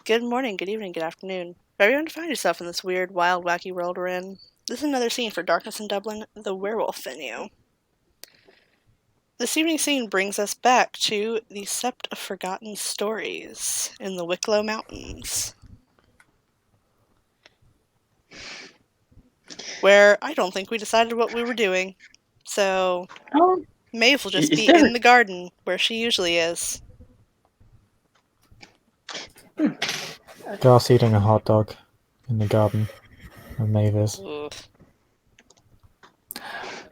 Good morning, good evening, good afternoon. Wherever you find yourself in this weird, wild, wacky world we're in, this is another scene for Darkness in Dublin, The Werewolf Venue. This evening's scene brings us back to the Sept of Forgotten Stories in the Wicklow Mountains, where I don't think we decided what we were doing. So, Oh, Maeve will just is be there? in the garden, where she usually is. Gar's eating a hot dog in the garden of Mavis. Oof.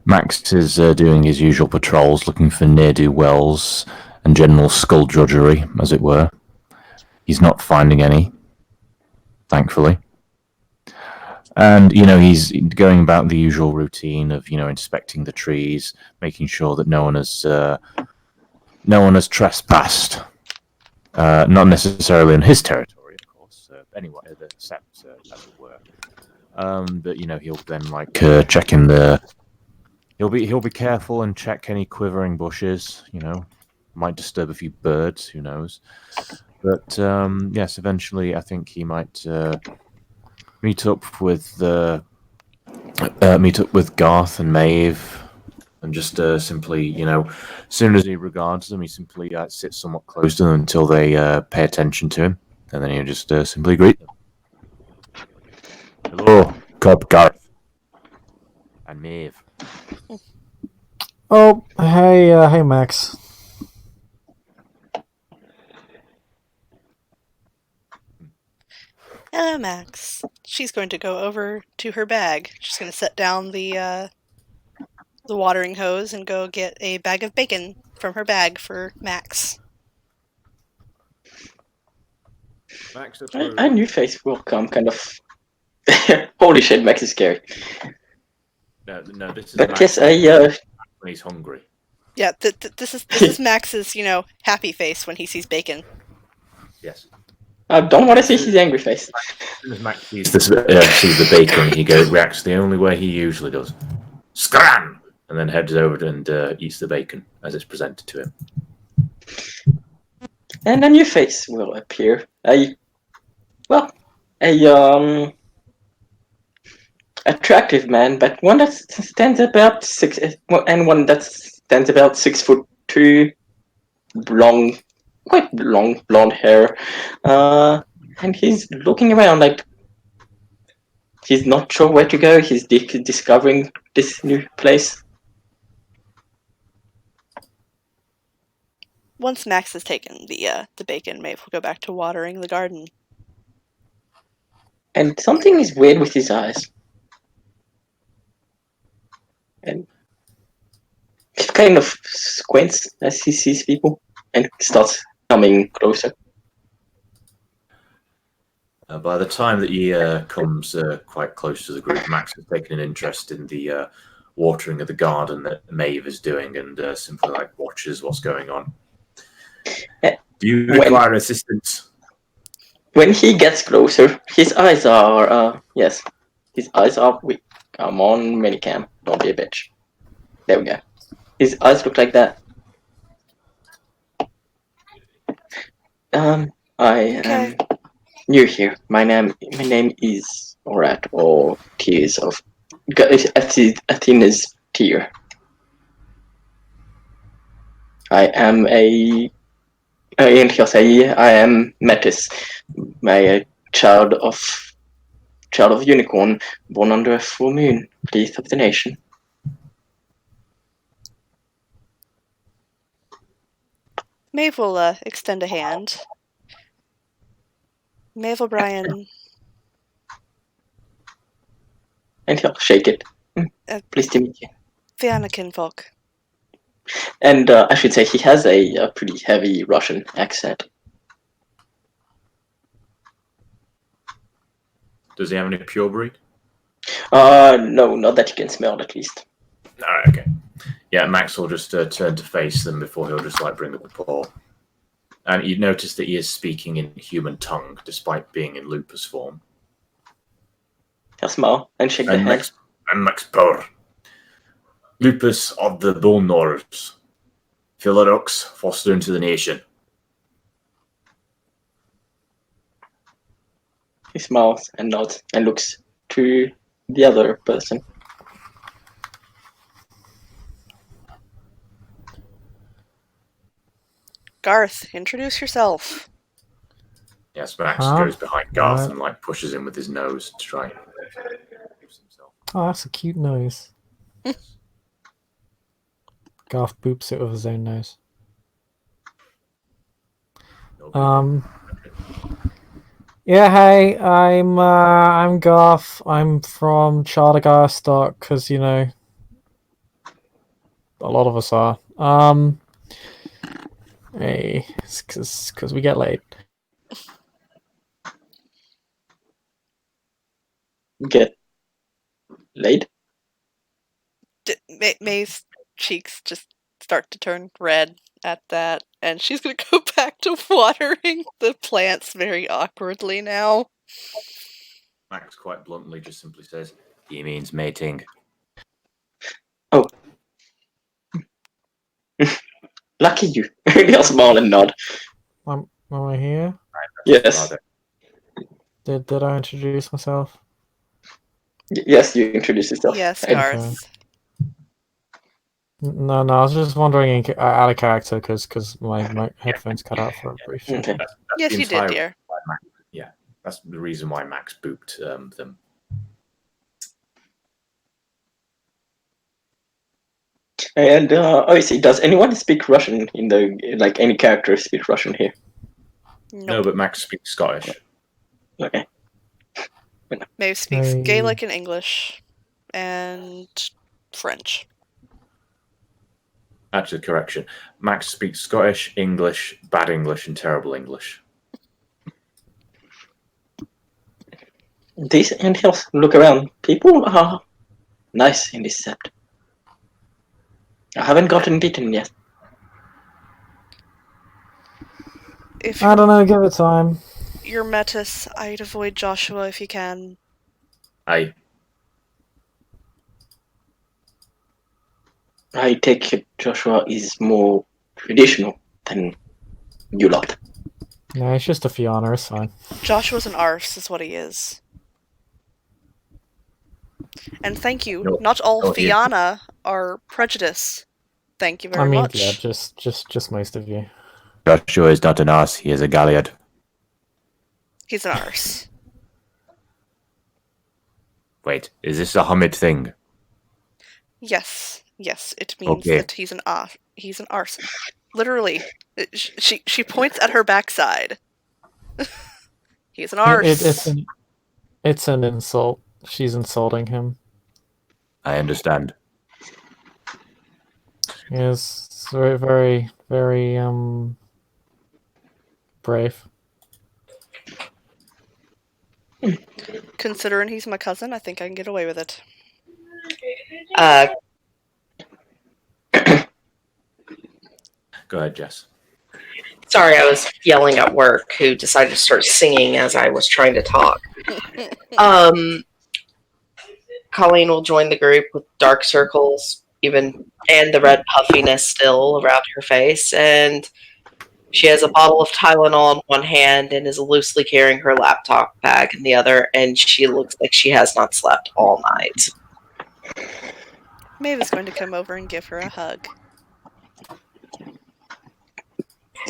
Max is doing his usual patrols, looking for ne'er-do-wells and general skullduggery, as it were. He's not finding any, thankfully. And, he's going about the usual routine of, inspecting the trees, making sure that no one has trespassed. Not necessarily in his territory, of course. Anyway, the sept, as it were. But, he'll then, check in the... He'll be careful and check any quivering bushes. Might disturb a few birds. Who knows? But yes, eventually, I think he might meet up with Garth and Maeve, and just simply, as soon as he regards them, he simply sits somewhat close to them until they pay attention to him, and then he'll just simply greet them. Hello, Garth and Maeve. Oh, hey, Max. Hello, Max. She's going to go over to her bag. She's going to set down the watering hose and go get a bag of bacon from her bag for Max. Max, I knew face will come kind of. Holy shit, Max is scary. No, this is But Max yes, when he's hungry. Yeah, this is Max's, happy face when he sees bacon. Yes. I don't want to see his angry face. As soon as Max sees the bacon, he reacts the only way he usually does. Scram! And then heads over and eats the bacon as it's presented to him. And a new face will appear. Attractive man, but one that stands about 6, and one that stands about 6'2", quite long blonde hair, and he's looking around like he's not sure where to go. He's discovering this new place. Once Max has taken the bacon, Maeve will go back to watering the garden. And something is weird with his eyes. And he kind of squints as he sees people and starts coming closer. By the time that he comes quite close to the group, Max has taken an interest in the watering of the garden that Maeve is doing, and simply watches what's going on. Do you require assistance? When he gets closer, his eyes are his eyes are weak. Come on, Minicam, don't be a bitch. There we go. His eyes look like that. I am new here. My name is Orat, or Tears of Athena's Tear. I am and he'll say I am Metis, my child of unicorn, born under a full moon, pleased of the nation. Maeve will extend a hand. Maeve O'Brien. And he'll shake it. Pleased to meet you. Fianna Kinfolk. And I should say he has a pretty heavy Russian accent. Does he have any pure breed? No, not that you can smell, at least. Alright, okay. Yeah, Max will just turn to face them before he'll just bring up a paw. And you notice that he is speaking in human tongue, despite being in lupus form. He'll smile and shake the hand. Max Power. Lupus of the bone nerves. Philarox, foster into the nation. He smiles and nods and looks to the other person. Garth, introduce yourself. Yes, Max Huh? goes behind Garth Right. and like pushes him with his nose to try and introduce himself. Oh, that's a cute nose. Garth boops it with his own nose. Yeah, hey, I'm Garth. I'm from Chartergar stock, because, you know, a lot of us are. Hey, it's because we get laid. Get laid? May's cheeks just start to turn red at that, and she's gonna go back to watering the plants very awkwardly now. Max quite bluntly just simply says, "He means mating." Oh. Lucky you. He'll smile and nod. Am I here? Yes. Did I introduce myself? Yes, you introduce yourself. Yes, And Garth. No, I was just wondering out of character because my headphones cut out for a brief second. okay. That's Yes, the you did, entire dear. reason why Max, yeah, that's the reason why Max booped them. And obviously, does anyone speak Russian in the like any character speak Russian here? Nope. No, but Max speaks Scottish. Okay. Maeve speaks Hey. Gaelic and English, and French. Actually, correction. Max speaks Scottish, English, bad English, and terrible English. These anthills look around. People are nice in this set. I haven't gotten beaten yet. If I don't know, give it time. you're Metis, I'd avoid Joshua if you can. I take it Joshua is more traditional than you lot. No, it's just a Fiona, it's fine. Joshua's an arse, is what he is. And thank you. No, Not all no, he- Fianna are prejudice. Thank you very much. Yeah, just most of you. Joshua is not an ass, he is a galliard. He's an arse. Wait, is this a Hamid thing? Yes, it means Okay. that he's an arse. Literally, she points at her backside. He's an arse. It's an insult. She's insulting him. I understand. Yes, it's very, very, very brave. Considering he's my cousin, I think I can get away with it. Go ahead, Jess. Sorry, I was yelling at work, who decided to start singing as I was trying to talk. Colleen will join the group with dark circles, and the red puffiness still around her face, and she has a bottle of Tylenol in one hand and is loosely carrying her laptop bag in the other, and she looks like she has not slept all night. Maeve is going to come over and give her a hug.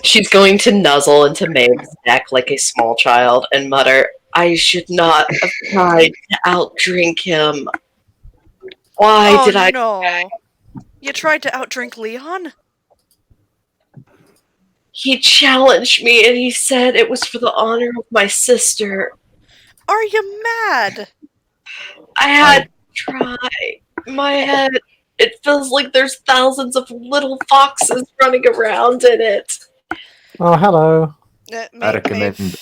She's going to nuzzle into Maeve's neck like a small child and mutter, "I should not have tried to outdrink him. Why did I?" No. You tried to outdrink Leon? He challenged me and he said it was for the honor of my sister. Are you mad? I had to try. My head, it feels like there's thousands of little foxes running around in it. Oh, hello. I recommend-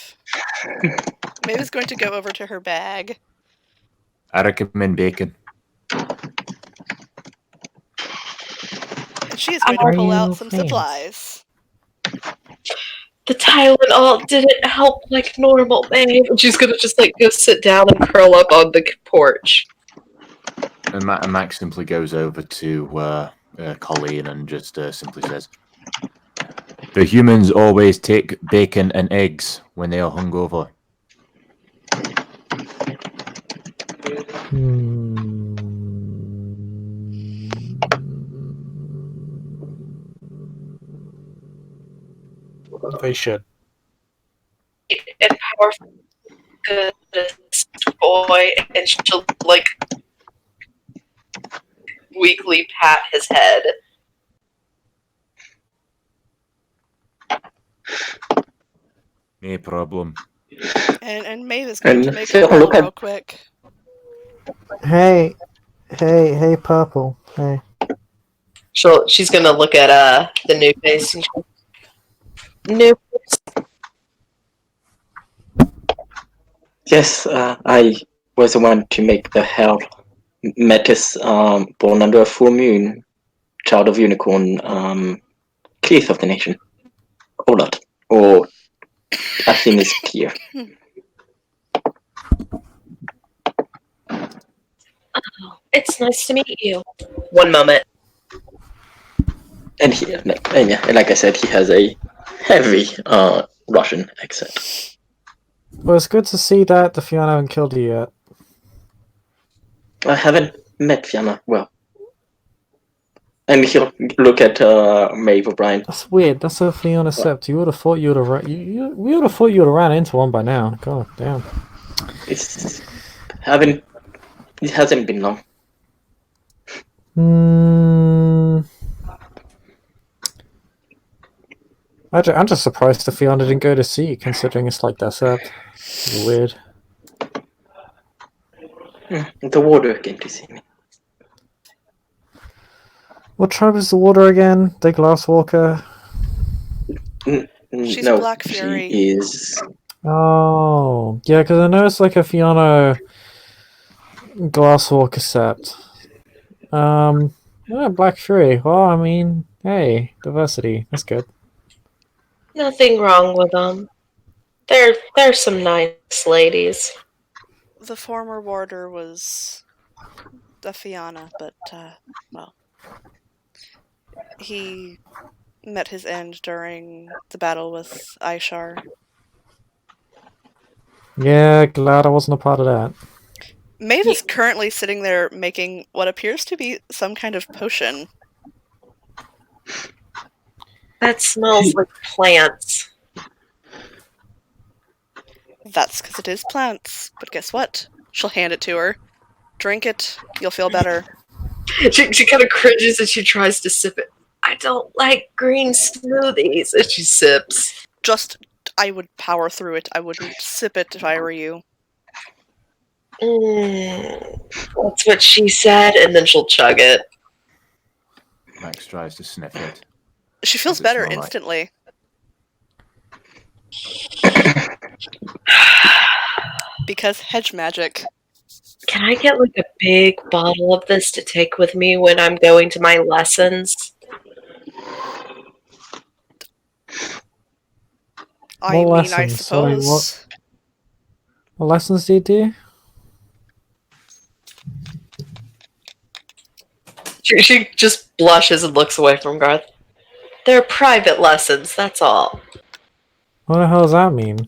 Maeve is going to go over to her bag. I recommend bacon. And she is going to pull out some supplies. The Tylenol didn't help like normal, Maeve. And she's gonna just like go sit down and curl up on the porch. And Max simply goes over to Colleen and just simply says, "The humans always take bacon and eggs when they are hungover." They should. And powerful, good boy, and she'll like weakly pat his head. No problem. And Maeve is going to And make a Phil, roll look real at quick. Hey, Purple. Hey. She's gonna look at the new face and new. yes, I was the one to make the hell. Metis, born under a full moon, child of unicorn, cleath of the nation. Olat, or as in is clear. It's nice to meet you. One moment. And yeah, like I said, he has a heavy Russian accent. Well, it's good to see that the Fiona haven't killed you yet. I haven't met Fiona well. And he'll look at Maeve O'Brien. That's weird. That's a Fiona Sept. You would have thought you would have we would have thought you would have ran into one by now. God damn. It hasn't been long. I'm just surprised the Fiona didn't go to sea, considering it's like that Sept. Weird. The water came to see me. What tribe is the water again? The Glasswalker? She's No, a Black Fury. she is. Oh, yeah, because I know it's like a Fiona Glasswalker Sept. Yeah, Black Fury. Well, I mean, hey, diversity. That's good. Nothing wrong with them. They're some nice ladies. The former warder was a Fianna, but, well, he met his end during the battle with Ishar. Yeah, glad I wasn't a part of that. Maeve is currently sitting there making what appears to be some kind of potion. That smells like plants. That's because it is plants. But guess what? She'll hand it to her. Drink it. You'll feel better. She kind of cringes and she tries to sip it. I don't like green smoothies. And she sips. I would power through it. I wouldn't sip it if I were you. That's what she said, and then she'll chug it. Max tries to sniff it. She feels Does it better smell like- instantly. Because hedge magic. Can I get like a big bottle of this to take with me when I'm going to my lessons? I What mean, I lessons? Sorry, suppose. What lessons do you do? She just blushes and looks away from Garth. They're private lessons, that's all. What the hell does that mean?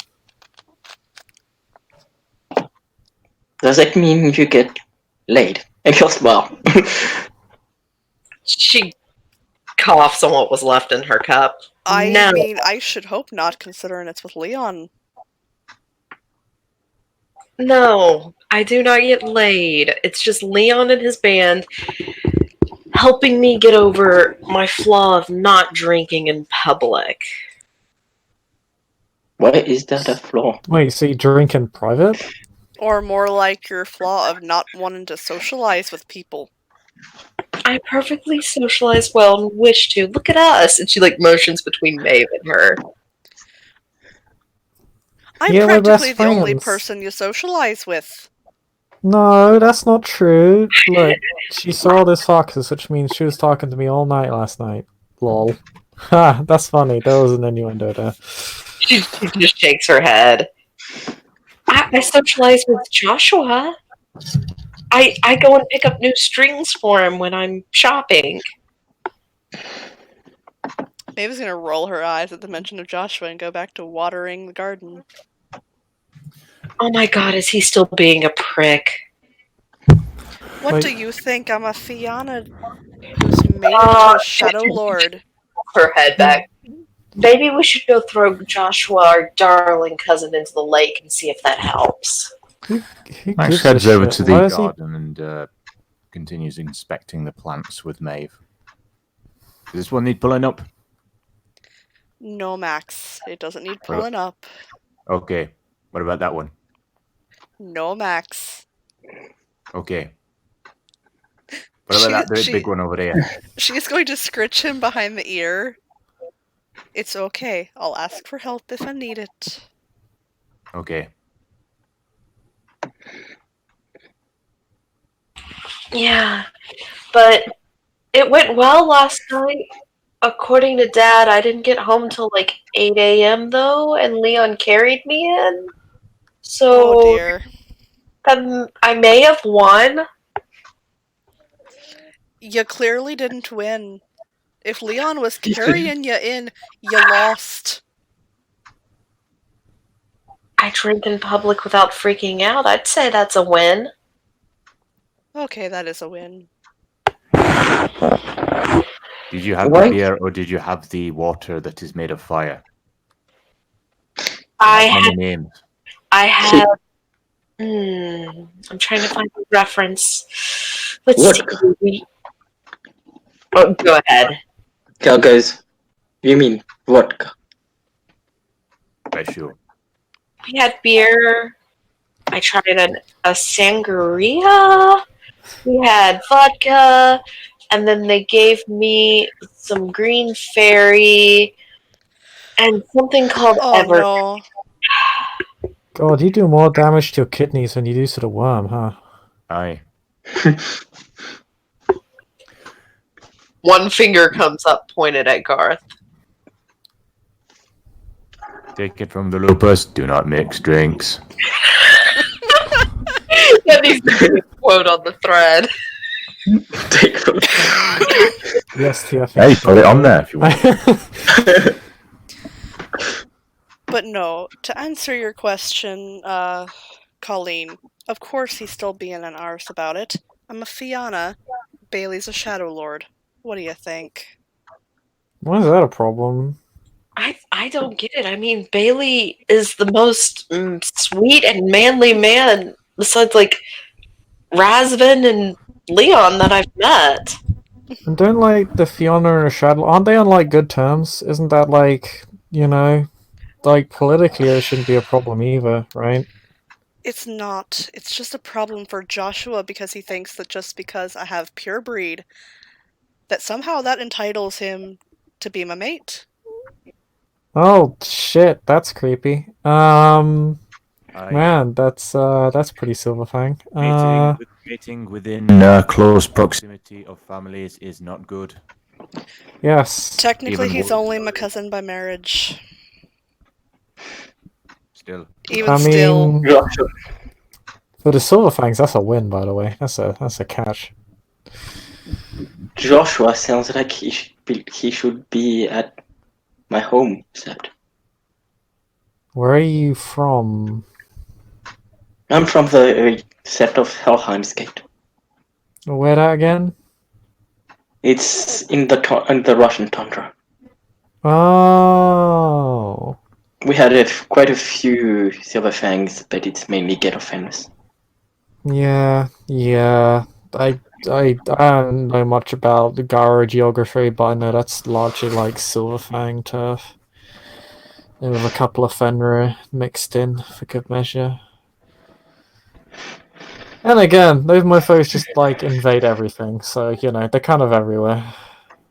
Does that mean you get laid? And he'll smile. She coughs on what was left in her cup. I No. mean, I should hope not, considering it's with Leon. No, I do not get laid. It's just Leon and his band helping me get over my flaw of not drinking in public. Why is that a flaw? Wait, so you drink in private? Or more like your flaw of not wanting to socialize with people. I perfectly socialize well and wish to. Look at us. And she like motions between Maeve and her. I'm Yeah, we're practically best the only friends. person you socialize with. No, that's not true. Look, she saw this foxes, which means she was talking to me all night last night. Lol. Ha, that's funny. There was an innuendo there. She just shakes her head. I socialize with Joshua. I go and pick up new strings for him when I'm shopping. Maeve's gonna roll her eyes at the mention of Joshua and go back to watering the garden. Oh my god, is he still being a prick? What do you think? I'm a Fianna who's mated to a Shadow Lord. Her head back. Maybe we should go throw Joshua, our darling cousin, into the lake and see if that helps. Who Max gives a heads over shit? to Why the is he? garden and continues inspecting the plants with Maeve. Does this one need pulling up? No, Max. It doesn't need pulling up. Okay. What about that one? No, Max. Okay. What about that big one over there? She's going to scritch him behind the ear. It's okay. I'll ask for help if I need it. Okay. Yeah, but it went well last night. According to Dad, I didn't get home till like 8 a.m. though, and Leon carried me in. So Oh dear. I may have won. You clearly didn't win. If Leon was carrying you in, you lost. I drink in public without freaking out. I'd say that's a win. Okay, that is a win. Did you have What? the beer or did you have the water that is made of fire? I It has had. many names. I had. I'm trying to find a reference. Let's Vodka. see. Oh, go ahead. Yeah, guys. You mean vodka? Right, sure. We had beer. I tried a sangria. We had vodka. And then they gave me some green fairy and something called Oh Ever. no. God, you do more damage to your kidneys than you do to the worm, huh? Aye. One finger comes up pointed at Garth. Take it from the lupus. Do not mix drinks. That needs to be a quote on the thread. Take from. Yes, TF. Hey, put it on there if you want. But no, to answer your question, Colleen, of course he's still being an arse about it. I'm a Fianna. Bailey's a Shadow Lord. What do you think? Why is that a problem? I don't get it. I mean, Bailey is the most sweet and manly man besides like Razvan and Leon that I've met. And don't like the Fiona and Shadow, aren't they on like good terms? Isn't that like, like politically it shouldn't be a problem either, right? It's not. It's just a problem for Joshua because he thinks that just because I have pure breed, that somehow that entitles him to be my mate. Oh shit, that's creepy. Aye. Man, that's pretty Silverfang. Mating within close proximity of families is not good. Yes. Technically, Even he's more- only my cousin by marriage. Still. Even I still. mean, Joshua. for the Silverfangs, that's a win, by the way. That's a catch. Joshua sounds like he should be at my home set. Where are you from? I'm from the set of Helheim's Gate. Where that again? It's in the Russian tundra. Oh. We had quite a few silver fangs, but it's mainly ghetto famous. Yeah. I don't know much about the Gara geography, but I know that's largely like Silverfang turf. And with a couple of Fenrir mixed in for good measure. And again, those mofos just like invade everything, so they're kind of everywhere.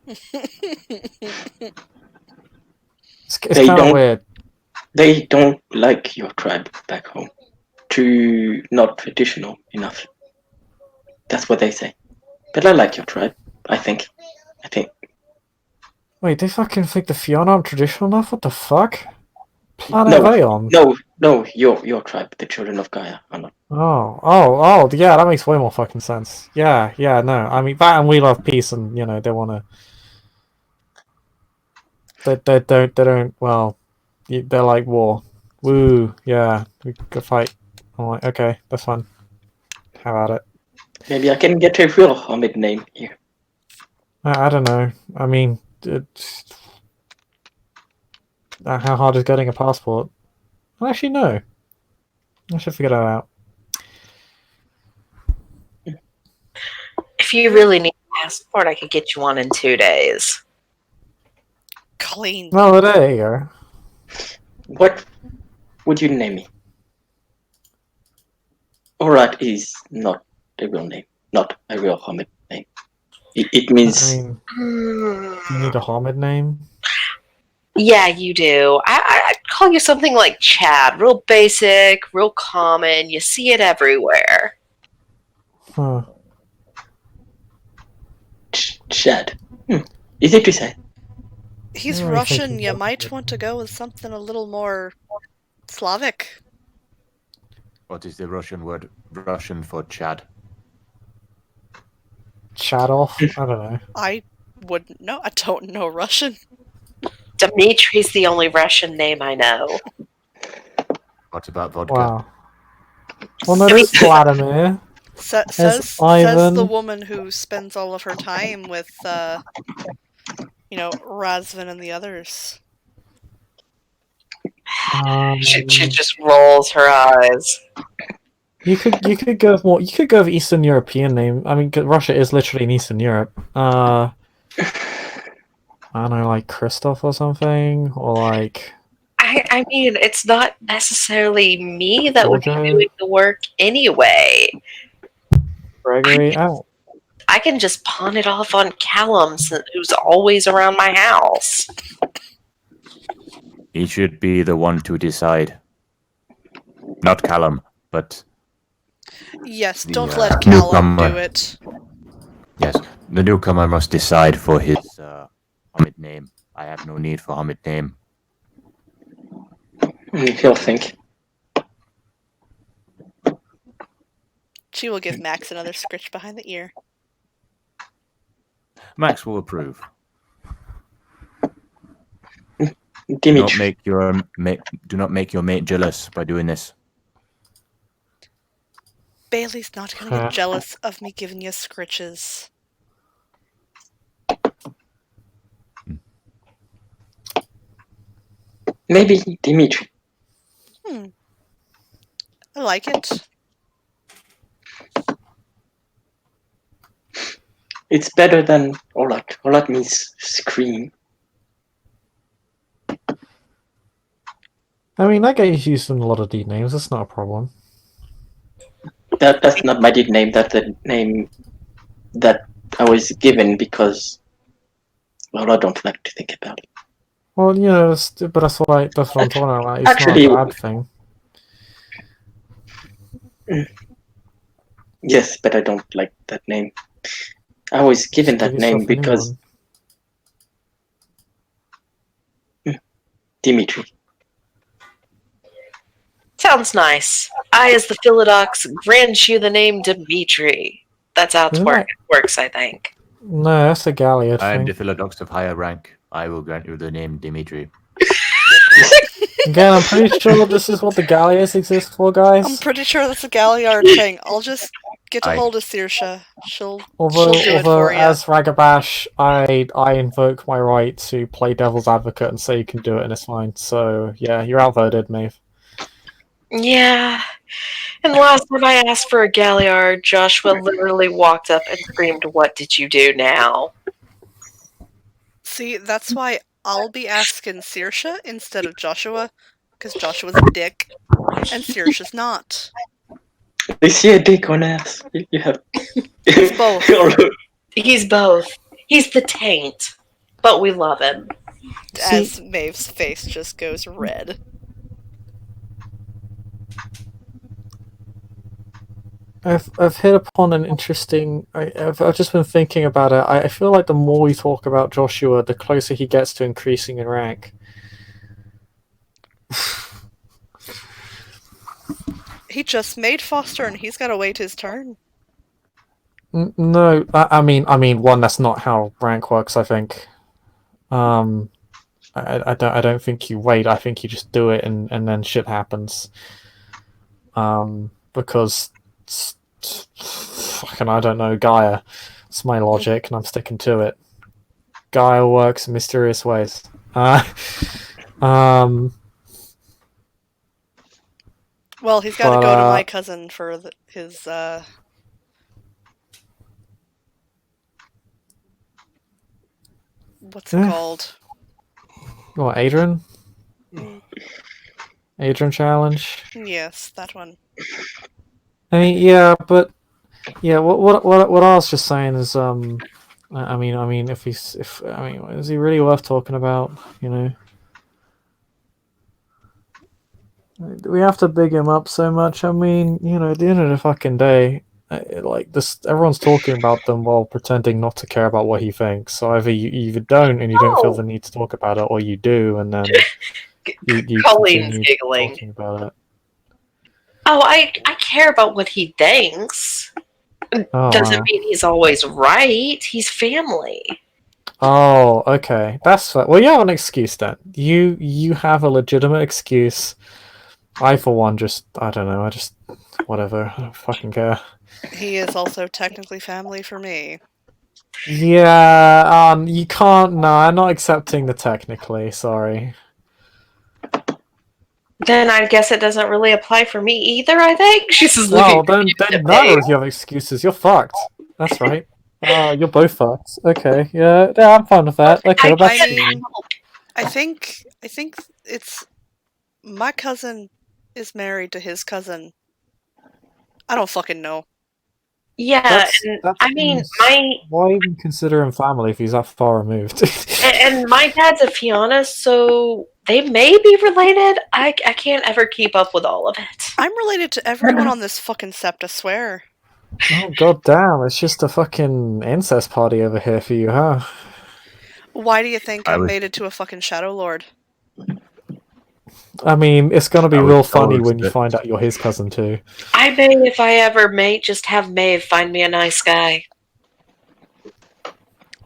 It's They kind of don't- weird. They don't like your tribe back home. Too not traditional enough. That's what they say. But I like your tribe, I think. Wait, they fucking think the Fiona aren't traditional enough? What the fuck? Planet No. Aeon? No, your tribe, the children of Gaia, are not. Oh, yeah, that makes way more fucking sense. Yeah, no. I mean, that and we love peace, and they want to. They don't. Well, they're like war. Woo, yeah, we could fight. I'm like, okay, that's fun. How about it? Maybe I can get a real Hamid name here. I don't know. I mean, how hard is getting a passport? Actually, no. I should figure that out. If you really need a passport, I could get you one in 2 days. Colleen. Well, there you go. What would you name me? Alright is not a real name, not a real Hamid name. It I means mean, do you need a Hamid name? Yeah, you do. I'd call you something like Chad. Real basic, real common. You see it everywhere. Huh. Chad. Easy to say. He's What am I Russian. thinking? You might want to go with something a little more Slavic. What is the Russian word? Russian for Chad. Chadolf? I don't know. I wouldn't know. I don't know Russian. Dimitri's the only Russian name I know. What about vodka? Wow. Well, no, there's Vladimir. Says Ivan. the woman who spends all of her time with, Razvan and the others. She just rolls her eyes. You could go with more. You could go with Eastern European name. I mean, Russia is literally in Eastern Europe. I don't know, like Christoph or something, or like. I mean, it's not necessarily me that would be Georgia. doing the work anyway. Gregory. Oh, I can just pawn it off on Callum, who's always around my house. He should be the one to decide. Not Callum, but Yes, The, don't let Callum newcomer. do it. yes, the newcomer must decide for his Hamid name. I have no need for Hamid name. He'll think. She will give Max another scritch behind the ear. Max will approve. Do Dimitri. not make your mate jealous by doing this. Bailey's not gonna get jealous of me giving you scritches. Maybe Dimitri. I like it. It's better than Olat. Olat means scream. I mean, that guy's used in a lot of D names. That's not a problem. That's not my nickname. That's the name that I was given because, well, I don't like to think about it. Well, but that's what I'm talking about. It's Actually- not a bad thing. Yes, but I don't like that name. I was given Just that give name yourself a new because one. Dimitri. Sounds nice. I, as the Philodox, grant you the name Dimitri. That's how Isn't it works, I think. No, that's a Galliard I am thing. the Philodox of higher rank. I will grant you the name Dimitri. Again, I'm pretty sure this is what the Galliards exist for, guys. I'm pretty sure that's a Galliard thing. I'll just get a Aye. hold of Saoirse. She'll Although do it for you. as Ragabash, I invoke my right to play devil's advocate and say you can do it and it's fine. So yeah, you're outvoted, Maeve. Yeah. And the last time I asked for a Galliard, Joshua literally walked up and screamed, "What did you do now?" See, that's why I'll be asking Saoirse instead of Joshua, because Joshua's a dick, and Saoirse's not. Is he a dick or an ass? You have. He's both. He's both. He's the taint. But we love him. As Maeve's face just goes red. I've hit upon an interesting. I've just been thinking about it. I feel like the more we talk about Joshua, the closer he gets to increasing in rank. He just made Foster, and he's got to wait his turn. No, I mean, one. That's not how rank works. I think. I don't think you wait. I think you just do it, and then shit happens. Because fucking, I don't know, Gaia. It's my logic, and I'm sticking to it. Gaia works in mysterious ways. Well, he's got to go to my cousin for his what's it called? What, Adrian? Adrian challenge? Yes, that one. I mean, yeah, but yeah, what I was just saying is, I mean, if is he really worth talking about? You know, do we have to big him up so much? I mean, you know, at the end of the fucking day, like this, everyone's talking about them while pretending not to care about what he thinks. So either you either don't and you don't feel the need to talk about it, or you do, and then you Colleen's continue giggling. talking about it. Oh, I care about what he thinks. Oh, Doesn't wow. mean he's always right. He's family. Oh, okay. That's fair. Well, you have an excuse then. You have a legitimate excuse. I, for one, I don't know. Whatever. I don't fucking care. He is also technically family for me. Yeah. You can't. No, I'm not accepting the technically. Sorry. Then I guess it doesn't really apply for me either, I think. She's just looking Well, then neither of you have excuses. You're fucked. That's right. You're both fucked. Okay. Yeah. I'm fine with that. Okay. Well, that's. I mean, I think it's my cousin is married to his cousin. I don't fucking know. Yeah, I mean, why even consider him family if he's that far removed? and my dad's a Fianna, so they may be related. I can't ever keep up with all of it. I'm related to everyone on this fucking sept, I swear. Oh, god damn, it's just a fucking incest party over here for you, huh? Why do you think I made it to a fucking Shadow Lord? I mean, it's gonna be real funny when you find out you're his cousin too. I may, if I ever may, just have Maeve find me a nice guy.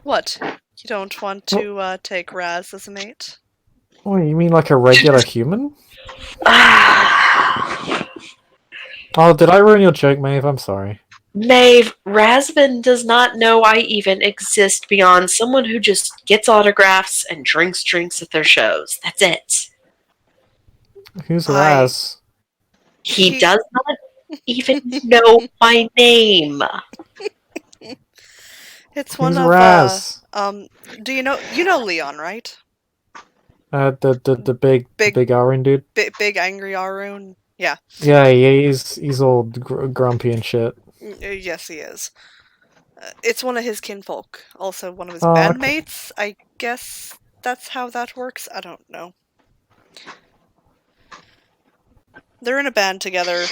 What? You don't want to take Raz as a mate? Oh, you mean like a regular human? Oh, did I ruin your joke, Maeve? I'm sorry. Maeve, Razvan does not know I even exist beyond someone who just gets autographs and drinks drinks at their shows. That's it. Who's Raz? He does not even know my name. It's one Who's of Raz? Do you know Leon, right? The big Arun dude. Big angry Arun. Yeah. Yeah, he's all grumpy and shit. Yes, he is. It's one of his kinfolk, also one of his bandmates. Okay. I guess that's how that works. I don't know. They're in a band together.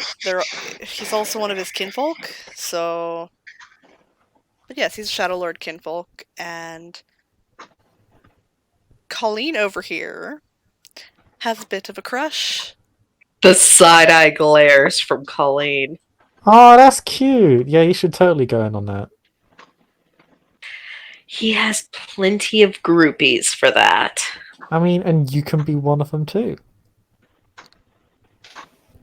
He's also one of his kinfolk, so. But yes, he's a Shadow Lord kinfolk, and Colleen over here has a bit of a crush. The side-eye glares from Colleen. Oh, that's cute. Yeah, you should totally go in on that. He has plenty of groupies for that. I mean, and you can be one of them too.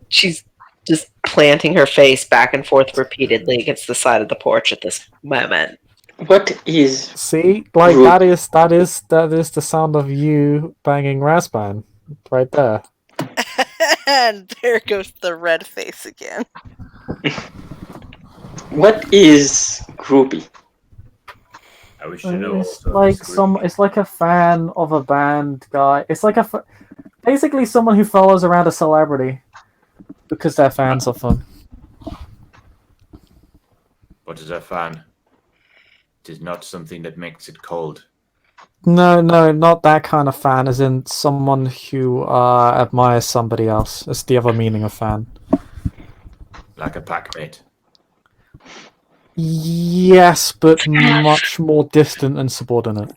She's just planting her face back and forth repeatedly against the side of the porch at this moment. What is... See? Like, that is the sound of you banging Razban. Right there. And there goes the red face again. What is groupie? I wish to know. It's like a fan of a band guy. It's like basically someone who follows around a celebrity because they're fans of them. What is a fan? It is not something that makes it cold. No, not that kind of fan, as in someone who admires somebody else. It's the other meaning of fan. Like a packmate. Yes, but much more distant and subordinate.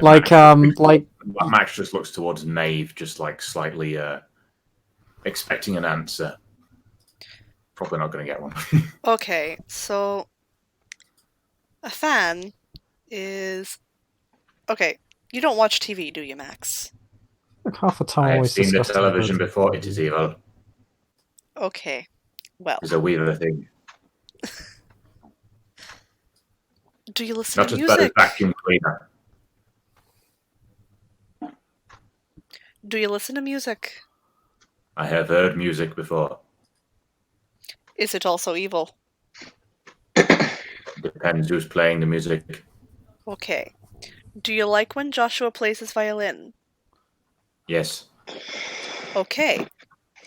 Like Max just looks towards Maeve, just like slightly expecting an answer. Probably not going to get one. Okay, so a fan is... Okay, You don't watch TV, do you, Max? Like half the time, I have always seen the discussing television birds. before. It is evil. Okay. Well, It's a weird thing. do you listen Not to as bad as music? vacuum cleaner. Do you listen to music? I have heard music before. Is it also evil? Depends who's playing the music. Okay. Do you like when Joshua plays his violin? Yes. Okay.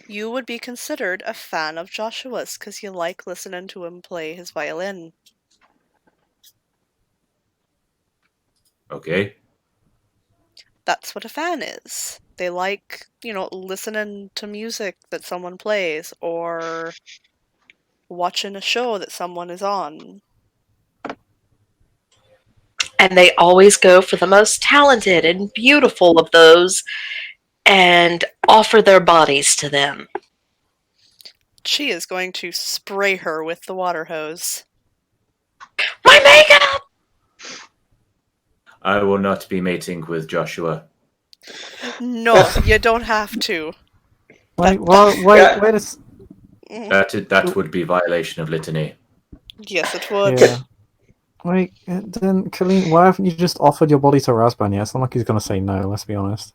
You would be considered a fan of Joshua's because you like listening to him play his violin. Okay. That's what a fan is. They like, listening to music that someone plays or watching a show that someone is on. And they always go for the most talented and beautiful of those and offer their bodies to them. She is going to spray her with the water hose. My makeup! I will not be mating with Joshua. No, you don't have to. Wait a That would be violation of litany. Yes, it would. Yeah. Wait, then, Colleen, why haven't you just offered your body to Razban yet? It's not like he's gonna say no, let's be honest.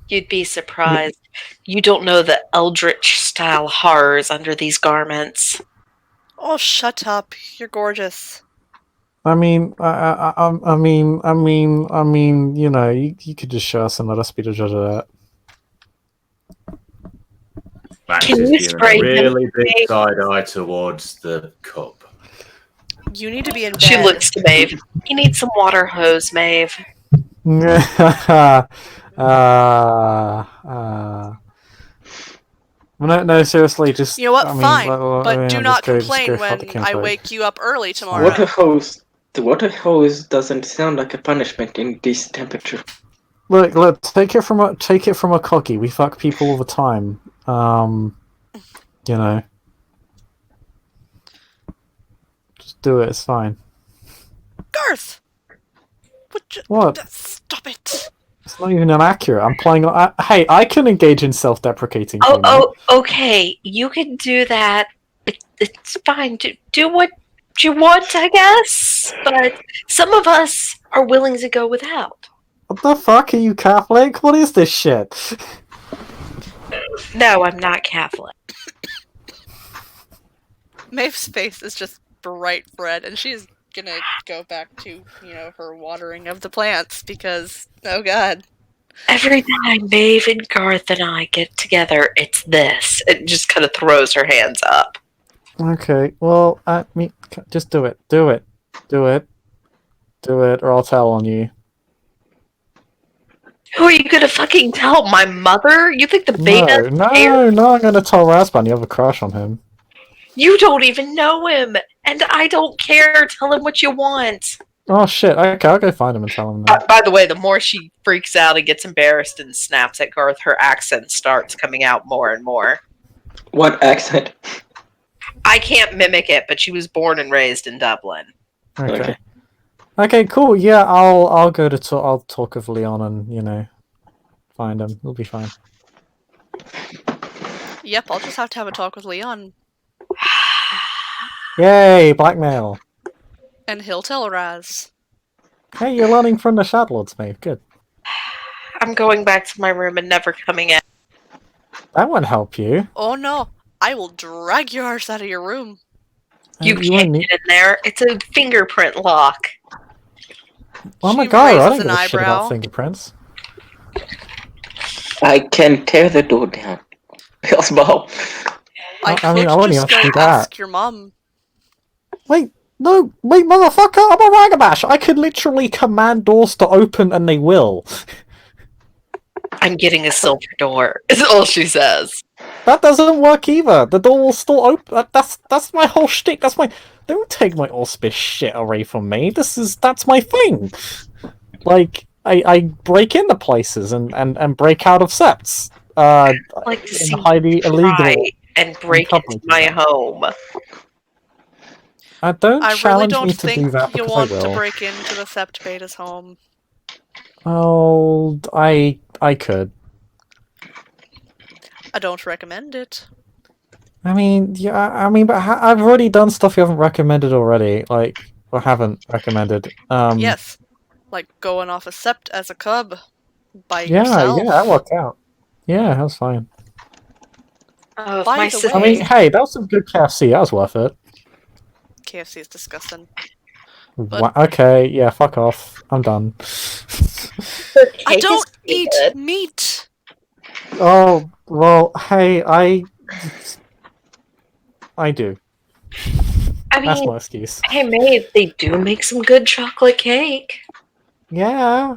You'd be surprised. You don't know the eldritch-style horrors under these garments. Oh, shut up. You're gorgeous. I mean, you could just show us and let us be the judge of that. Max Can is you giving spray a really him? big side eye towards the cup. You need to be in bed. She looks to Maeve. You need some water hose, Maeve. No, seriously, just... You know what? Fine. But do not just complain go fuck the when camp I out. wake you up early tomorrow. Water hose. The water hose doesn't sound like a punishment in this temperature. Look, take it from a cocky. We fuck people all the time. Just do it, it's fine. Garth! What? Stop it. It's not even inaccurate. I'm playing... hey, I can engage in self-deprecating humor. Oh, okay. You can do that. It's fine. Do what you want, I guess. But some of us are willing to go without. What the fuck? Are you Catholic? What is this shit? No, I'm not Catholic. Maeve's face is just bright red, and she's gonna go back to, her watering of the plants because, oh god. Every time Maeve and Garth and I get together, it's this. It just kind of throws her hands up. Okay, well, just do it. Do it. Do it. Do it, or I'll tell on you. Who are you gonna fucking tell? My mother? You think the beta? No, I'm gonna tell Razban you have a crush on him. You don't even know him, and I don't care. Tell him what you want. Oh shit, okay, I'll go find him and tell him that. By the way, the more she freaks out and gets embarrassed and snaps at Garth, her accent starts coming out more and more. What accent? I can't mimic it, but she was born and raised in Dublin. Okay. Okay, cool. Yeah, I'll go to I'll talk with Leon and find him. It'll be fine. Yep, I'll just have to have a talk with Leon. Yay, blackmail. And he'll tell Raz. Hey, you're learning from the Shadlords, mate. Good. I'm going back to my room and never coming out. That won't help you. Oh no, I will drag your arse out of your room. You can't get in there. It's a fingerprint lock. Oh my She god, I raises don't give an a shit about eyebrow. fingerprints. I can tear the door down. Well, I I mean, could I wouldn't just have to go do that. ask your mum. Wait, no, wait, motherfucker, I'm a ragabash. I could literally command doors to open and they will. I'm getting a silver door, is all she says. That doesn't work either. The door will still open. That's my whole shtick. Don't take my auspice shit away from me. That's my thing. Like, I break into places and break out of septs. I'd like to see highly illegal and break into my home. don't I really challenge don't me to think do that you because want I to will. break into the Sept Beta's home. Oh, I could. I don't recommend it. I mean, yeah, I mean, but I've already done stuff you haven't recommended already, like, or haven't recommended. Yes, like going off a Sept as a cub by Yeah, yourself. that worked out. Yeah, that was fine. Oh, if By my the sister. I mean, way, hey, that was some good KFC. That was worth it. KFC is disgusting. Okay, yeah, fuck off. I'm done. The I cake is don't pretty eat good. meat. Oh, well, hey, I do. I That's mean, my excuse. hey, Maeve, they do make some good chocolate cake. Yeah.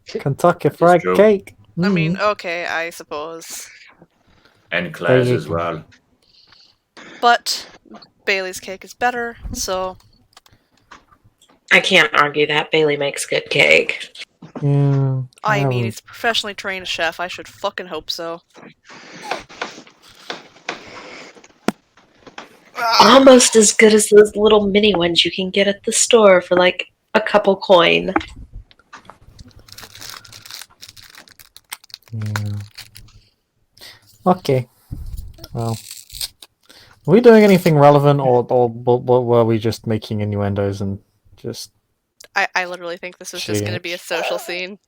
Kentucky That is Fried true. Cake. I mean, Mm. okay, I suppose. And Claire's as well. But Bailey's cake is better, so I can't argue that. Bailey makes good cake. Yeah, I mean, haven't- he's a professionally trained chef. I should fucking hope so. Almost as good as those little mini ones you can get at the store for like a couple coin. Yeah. Okay. Well, are we doing anything relevant, or were we just making innuendos and just? I literally think this is just going to be a social scene.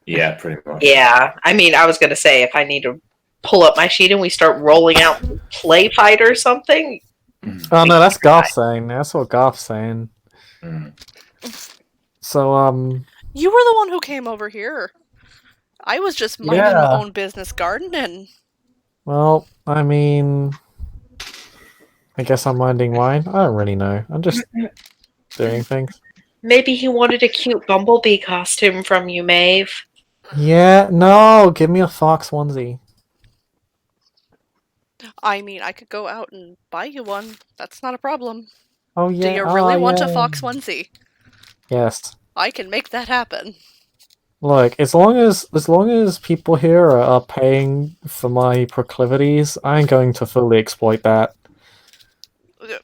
Yeah, pretty much. Yeah, I mean, I was gonna say if I need to pull up my sheet and we start rolling out play fight or something. Oh no, that's Garth saying. That's what Garth's saying. Mm. So You were the one who came over here. I was just minding my Yeah. own business gardening. well, I mean, I guess I'm minding mine. I don't really know. I'm just doing things. Maybe he wanted a cute bumblebee costume from you, Maeve. Yeah, no, give me a fox onesie. I mean, I could go out and buy you one. That's not a problem. Oh yeah. Do you really want a yeah. fox onesie? Yes. I can make that happen. Look, as long as people here are paying for my proclivities, I'm going to fully exploit that.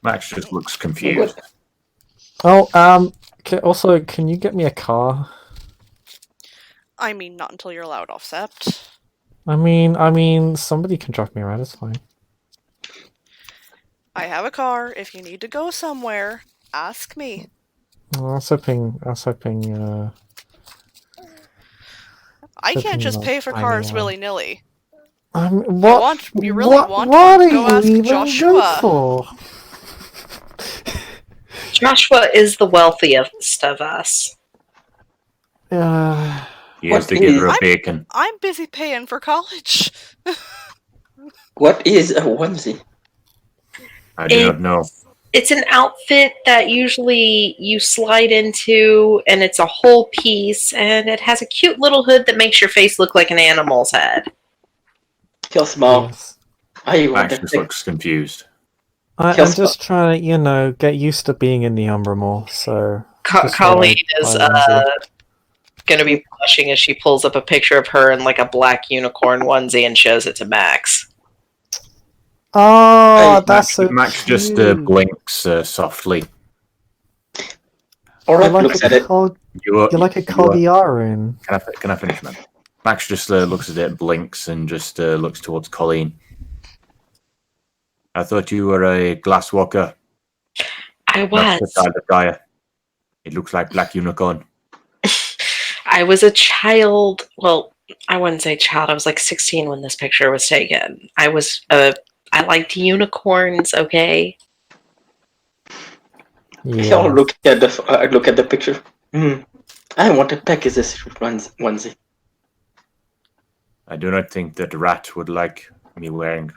Max just looks confused. Oh, also, can you get me a car? I mean, not until you're allowed off Sept. I mean, somebody can drive me around. It's fine. I have a car. If you need to go somewhere, ask me. I was hoping. I can't just like, pay for cars willy-nilly. What? You really want what one? are Go you ask even Joshua. good for? Joshua is the wealthiest of us. He is What the giver of is- bacon. I'm busy paying for college. What is a onesie? I do not know. It's an outfit that usually you slide into, and it's a whole piece, and it has a cute little hood that makes your face look like an animal's head. Kill small. Yes. I want Max to just looks confused. I'm Kills just trying to, get used to being in the Umbra more. So just Colleen thought is I'd buy a onesie. going to be blushing as she pulls up a picture of her in like a black unicorn onesie and shows it to Max. Oh, Hey, that's so Max cute. just blinks softly. You're Alright, like looks a at it. You're like a Kogiarun. Can I finish, man? Max just looks at it, blinks, and just looks towards Colleen. I thought you were a glass walker, I not was. the child of Gaia. It looks like Black Unicorn. I was a child. Well, I wouldn't say child. I was like 16 when this picture was taken. I liked unicorns. Okay. Yeah. Look at the picture. I want a Pegasus onesie. I do not think that Rat would like me wearing.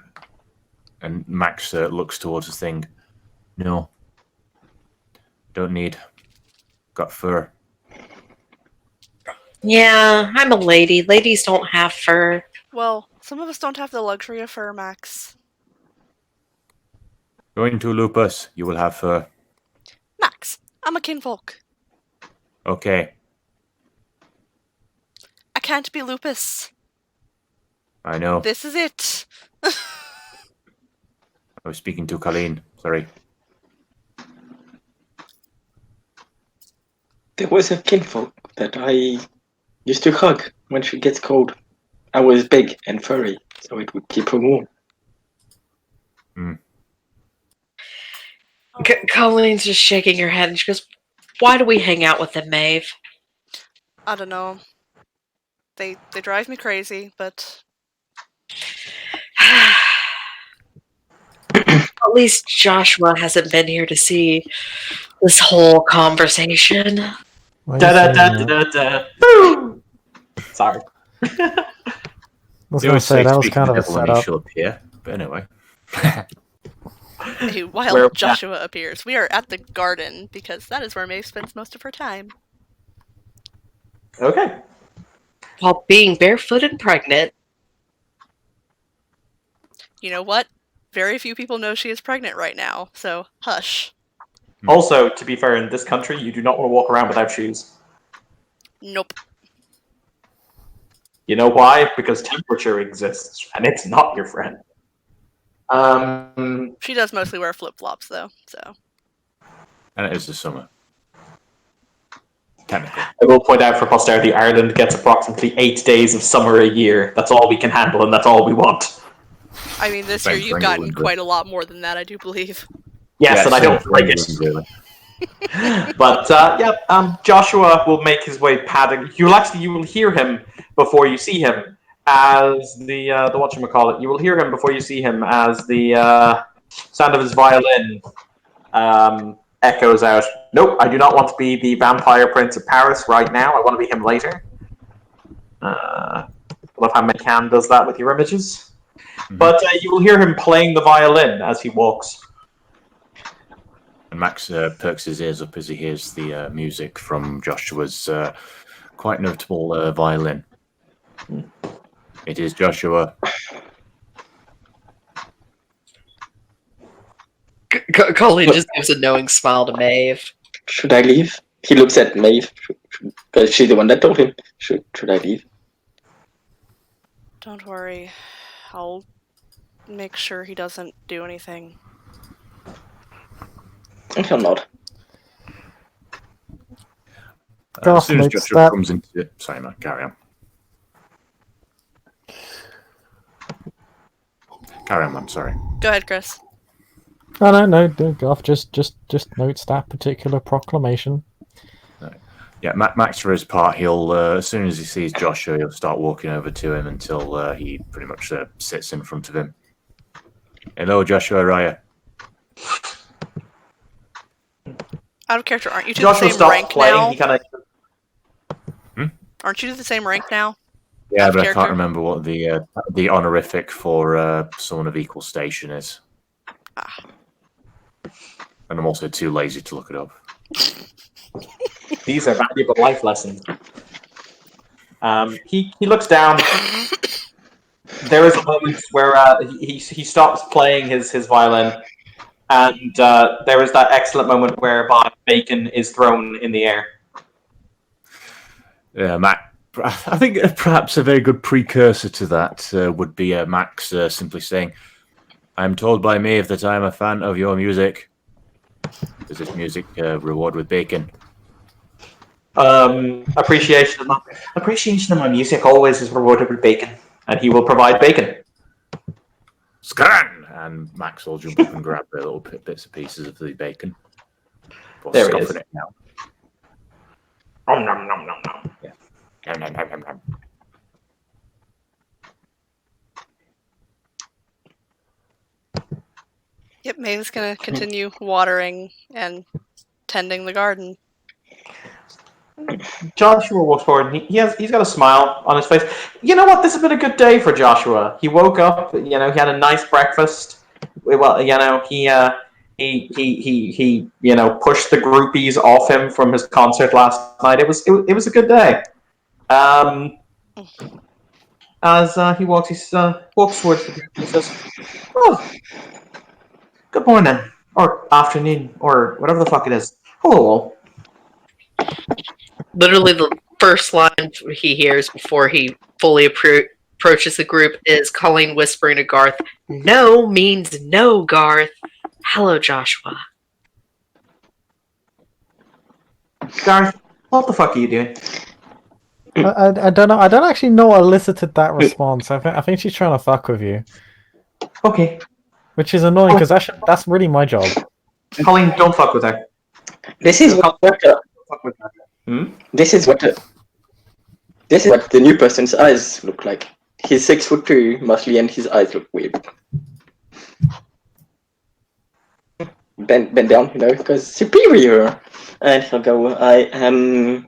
And Max looks towards the thing. No. Don't need. Got fur. Yeah, I'm a lady. Ladies don't have fur. Well, some of us don't have the luxury of fur, Max. Going to Lupus, you will have fur. Max, I'm a kinfolk. Okay, I can't be lupus. I know. This is it. I was speaking to Colleen. Sorry. There was a kinfolk that I used to hug when she gets cold. I was big and furry, so it would keep her warm. Colleen's just shaking her head and she goes, "Why do we hang out with them, Maeve?" I don't know. They drive me crazy, but At least Joshua hasn't been here to see this whole conversation. Why are Da you da saying da that? da da. Boo! Sorry. I was They going to always say say that was speaking kind the of a devil when he setup. shall appear. But anyway. a wild Where- Joshua appears. We are at the garden because that is where Maeve spends most of her time. Okay. While being barefoot and pregnant. You know what? Very few people know she is pregnant right now, so hush. Also, to be fair, in this country, you do not want to walk around without shoes. Nope. You know why? Because temperature exists, and it's not your friend. She does mostly wear flip-flops, though, so. And it is the summer. Technically. I will point out for posterity, Ireland gets approximately 8 days of summer a year. That's all we can handle, and that's all we want. I mean, this Same year for you've gotten England, quite a lot more than that, I do believe. Yes, and I same don't for like England, it. really. But Joshua will make his way padding. You will hear him before you see him as the whatchamacallit. You will hear him before you see him as the sound of his violin echoes out. Nope, I do not want to be the vampire prince of Paris right now. I want to be him later. I love how McCann does that with your images. Mm-hmm. But you will hear him playing the violin as he walks. And Max perks his ears up as he hears the music from Joshua's quite notable violin. It is Joshua. Colleen just gives a knowing smile to Maeve. Should I leave? He looks at Maeve. Because she's the one that told him. Should I leave? Don't worry. I'll make sure he doesn't do anything. He'll not. As soon as makes Joshua that- comes into it. Sorry, Matt, carry on. Carry on, I'm sorry. Go ahead, Chris. Oh, no, Goff just notes that particular proclamation. Yeah, Max, for his part, he'll as soon as he sees Joshua, he'll start walking over to him until he pretty much sits in front of him. Hello, Joshua Raya. Out of character, aren't you two Joshua the same stops rank playing. now? He kind of Aren't you the same rank now? Yeah, Out of but I character? can't remember what the honorific for someone of equal station is. Ah. And I'm also too lazy to look it up. These are valuable life lessons. He looks down. There is a moment where he stops playing his violin, and there is that excellent moment whereby bacon is thrown in the air. Yeah, Mac. I think perhaps a very good precursor to that would be Max simply saying, "I'm told by Maeve that I'm a fan of your music. Does this music reward with bacon?" Appreciation of my music always is rewarded with bacon, and he will provide bacon. Scan! And Max will jump up and grab the little bits and pieces of the bacon. There it is. It now. Nom nom nom nom nom. Yeah. Nom, nom, nom, nom, nom. Yep, Maeve's gonna continue watering and tending the garden. Joshua walks forward. And he's got a smile on his face. You know what? This has been a good day for Joshua. He woke up. He had a nice breakfast. Well, he pushed the groupies off him from his concert last night. It was a good day. As he walks towards the group. He says, "Oh, good morning, or afternoon, or whatever the fuck it is. Hello, all." Literally, the first line he hears before he fully approaches the group is Colleen whispering to Garth, "No means no, Garth. Hello, Joshua." Garth, What the fuck are you doing? I don't know. I don't actually know what elicited that response. I think she's trying to fuck with you, Okay. which is annoying because that's really my job. Colleen, don't fuck with her. This is Don't what fuck with her. Hmm? this is what the new person's eyes look like. He's 6'2", mostly, and his eyes look weird. Bend down, because superior. And he'll go, I am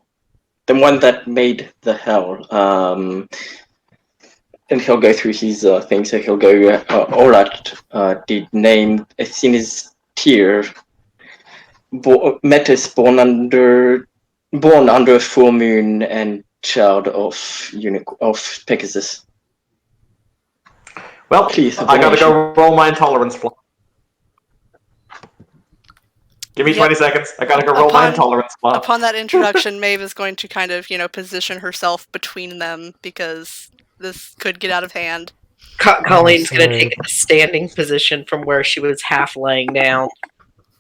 the one that made the hell. And he'll go through his thing. So he'll go, Orat did name, it's in his tier. Metis born under a full moon and child of Pegasus. Well, Please, I gotta go roll my intolerance plot. Give me 20 seconds. I gotta go roll my intolerance plot. Upon that introduction, Maeve is going to kind of, position herself between them because this could get out of hand. Colleen's going to take a standing position from where she was half laying down.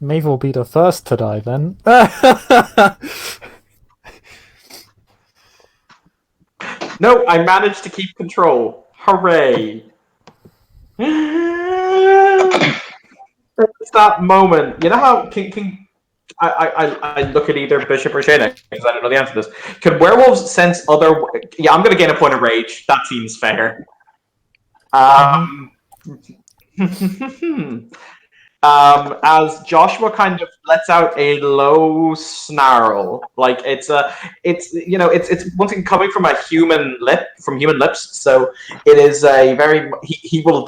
Maeve will be the first to die then. No, I managed to keep control. Hooray! It's that moment. You know how I look at either Bishop or Shayna because I don't know the answer to this. Can werewolves sense other? Yeah, I'm gonna gain a point of rage. That seems fair. As Joshua kind of lets out a low snarl, like it's one thing coming from human lips, so it is a very he will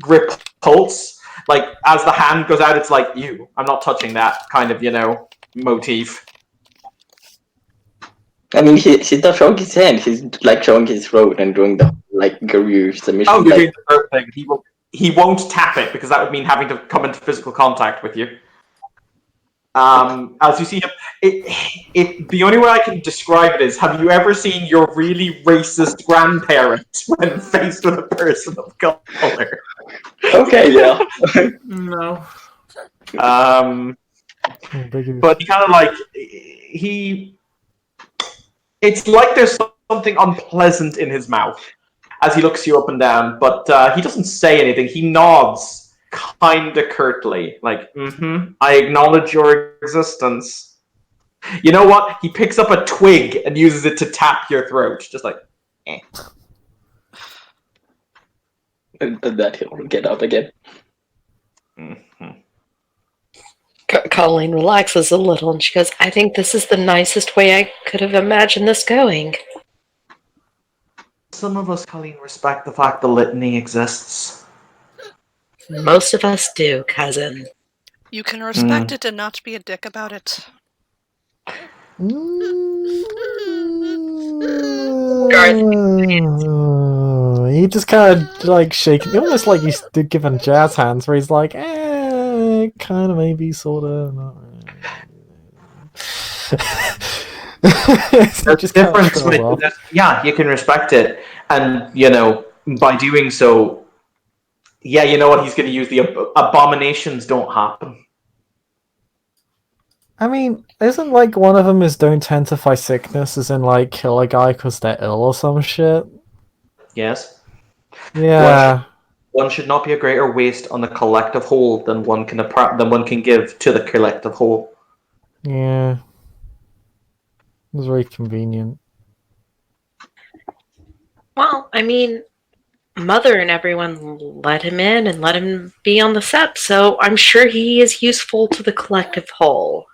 repulse, like as the hand goes out, it's like I'm not touching that kind of motif. I mean, he's not showing his hand. He's like showing his throat and doing the Guru submission. Oh, you're doing the throat thing. He won't tap it because that would mean having to come into physical contact with you. As you see him, the only way I can describe it is: have you ever seen your really racist grandparents when faced with a person of color? Okay, yeah. No. But he kind of it's like there's something unpleasant in his mouth as he looks you up and down, but he doesn't say anything. He nods kinda curtly, like, I acknowledge your existence. You know what? He picks up a twig and uses it to tap your throat, just like, eh. And that he'll get out again. Colleen relaxes a little and she goes, I think this is the nicest way I could have imagined this going. Some of us, Colleen, respect the fact the litany exists. Most of us do, cousin. You can respect it and not be a dick about it. He just kind of shaking, almost like he's giving jazz hands, where he's like, kind of, maybe, sort of. Not really. There's a difference. Yeah, you can respect it, and by doing so, yeah, you know what he's going to use. The abominations don't happen. I mean, isn't one of them is don't intensify sickness, as in kill a guy because they're ill or some shit? Yes. Yeah. One should not be a greater waste on the collective whole than one can give to the collective whole. Yeah. It was very convenient. Well, I mean, Mother and everyone let him in and let him be on the set, so I'm sure he is useful to the collective whole.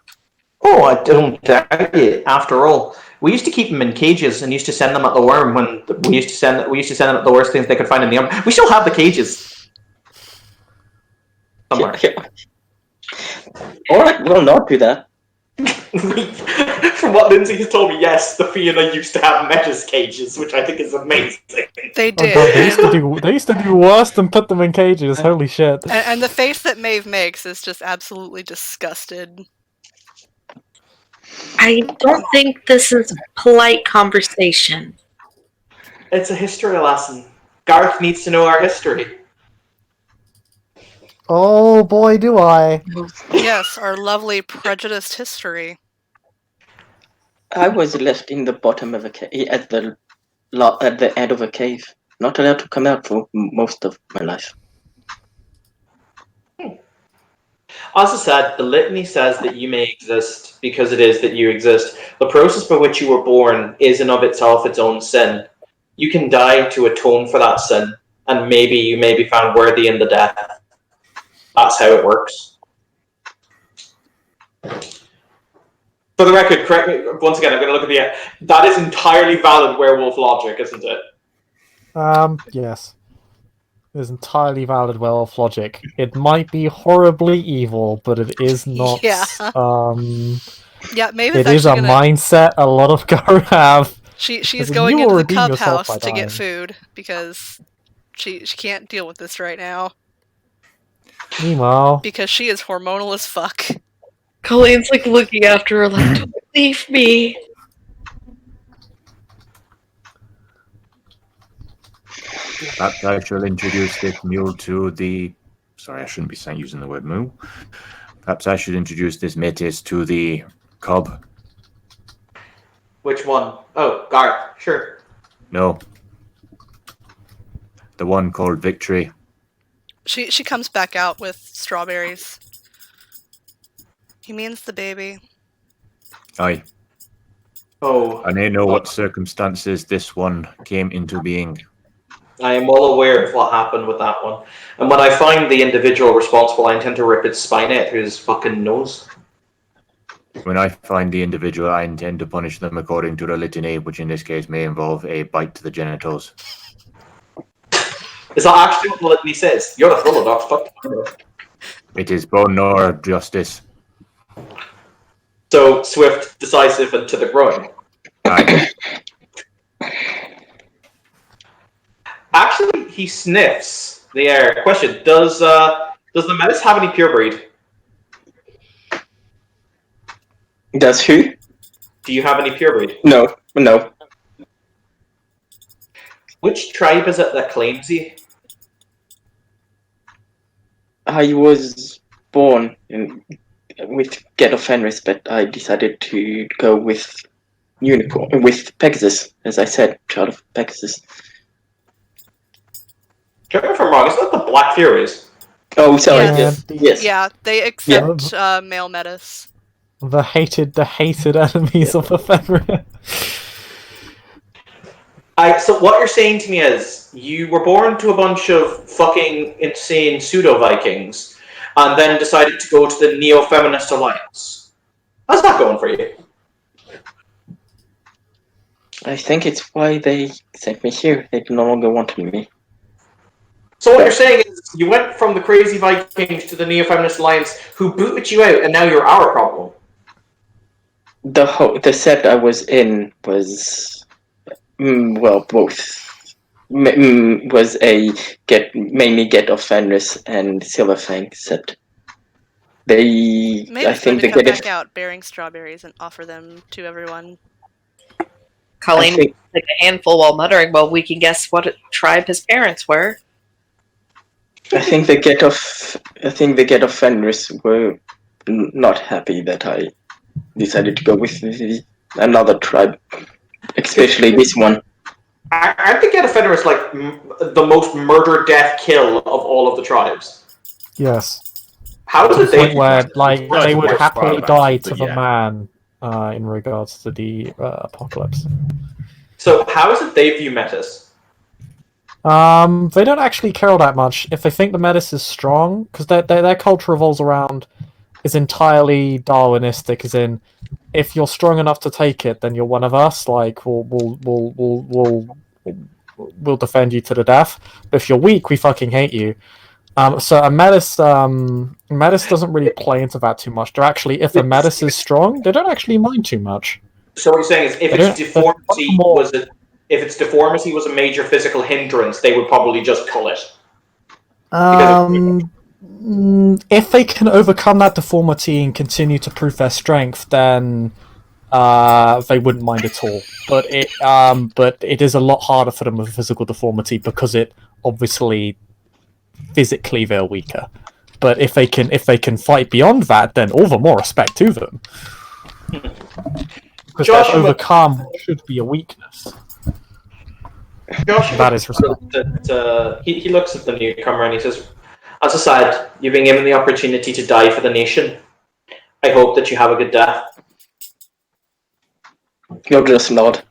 Oh, I don't doubt it. After all, we used to keep them in cages and used to send them at the worm when we used to send them at the worst things they could find in the arm. We still have the cages somewhere. Yeah. All right, we'll not do that. From what Lindsay has told me, yes, the Fianna used to have Metis cages, which I think is amazing. They did. Oh God, they used to do worse than put them in cages. Holy shit! And the face that Maeve makes is just absolutely disgusted. I don't think this is polite conversation. It's a history lesson. Garth needs to know our history. Oh boy, do I! Yes, our lovely prejudiced history. I was left in the bottom of a cave at the end of a cave, not allowed to come out for most of my life. As I said, the litany says that you may exist because it is that you exist. The process by which you were born is in of itself its own sin. You can die to atone for that sin, and maybe you may be found worthy in the death. That's how it works. For the record, correct me once again. I'm going to look at the. That is entirely valid werewolf logic, isn't it? Yes. It's entirely valid werewolf logic. It might be horribly evil, but it is not. Yeah. Yeah, maybe It it's is a actually gonna. mindset a lot of Garu have. She's in going you into will the redeem cub yourself house by to get dying. food because she can't deal with this right now Meanwhile, because she is hormonal as fuck. Colleen's like looking after her, like, don't leave me. Perhaps I shall introduce this mule to the. Sorry, I shouldn't be saying using the word mule. Perhaps I should introduce this metis to the cub. Which one? Oh, Garth. Sure. No. The one called Victory. She comes back out with strawberries. He means the baby. Aye. Oh, I may know what circumstances this one came into being. I am well aware of what happened with that one. And when I find the individual responsible, I intend to rip its spine out through his fucking nose. When I find the individual, I intend to punish them according to the litany, which in this case may involve a bite to the genitals. Is that actually what the litany says? You're a full of dog. Fuck. It is bone nor justice. So swift, decisive, and to the groin. Aye. Actually, he sniffs the air. Question: Does the menace have any pure breed? Does who? Do you have any pure breed? No. Which tribe is it that claims you? I was born with Get of Fenris, but I decided to go with Pegasus, as I said, child of Pegasus. Correct me if I'm wrong. Isn't that the Black Furies? Oh, sorry. Yes. Yes. Yeah, they accept male metas. the hated enemies of the Fenrir. So what you're saying to me is you were born to a bunch of fucking insane pseudo-Vikings and then decided to go to the Neo-Feminist Alliance. How's that going for you? I think it's why they sent me here. They no longer wanted me. So what you're saying is you went from the crazy Vikings to the Neo-Feminist Alliance who booted you out and now you're our problem. The set I was in was both. Was mainly Get of Fenris and Silverfang set. Maybe I think they come get back out bearing strawberries and offer them to everyone. Colleen will take a handful while muttering, well, we can guess what tribe his parents were. I think the Get of Fenris were not happy that I decided to go with another tribe, especially this one. Aren't the Get of Fenris like the most murder, death, kill of all of the tribes? Yes. How To did the point they? where they would worst part happily about die it, to but the yeah. man in regards to the apocalypse. So how is it they view Metis? They don't actually care all that much. If they think the Metis is strong, because their culture revolves around is entirely Darwinistic, as in, if you're strong enough to take it, then you're one of us. Like we'll defend you to the death. But if you're weak, we fucking hate you. So a Metis doesn't really play into that too much. They're actually, if a Metis is strong, they don't actually mind too much. So what you're saying is, if its deformity was a major physical hindrance, they would probably just cull it. If they can overcome that deformity and continue to prove their strength, then they wouldn't mind at all. But it is a lot harder for them with a physical deformity because it obviously physically they're weaker. But if they can fight beyond that, then all the more respect to them. Because Joshua- overcome should be a weakness. Joshua That is respect. he looks at the newcomer and he says, "As a side, you've been given the opportunity to die for the nation. I hope that you have a good death." You'll just nod.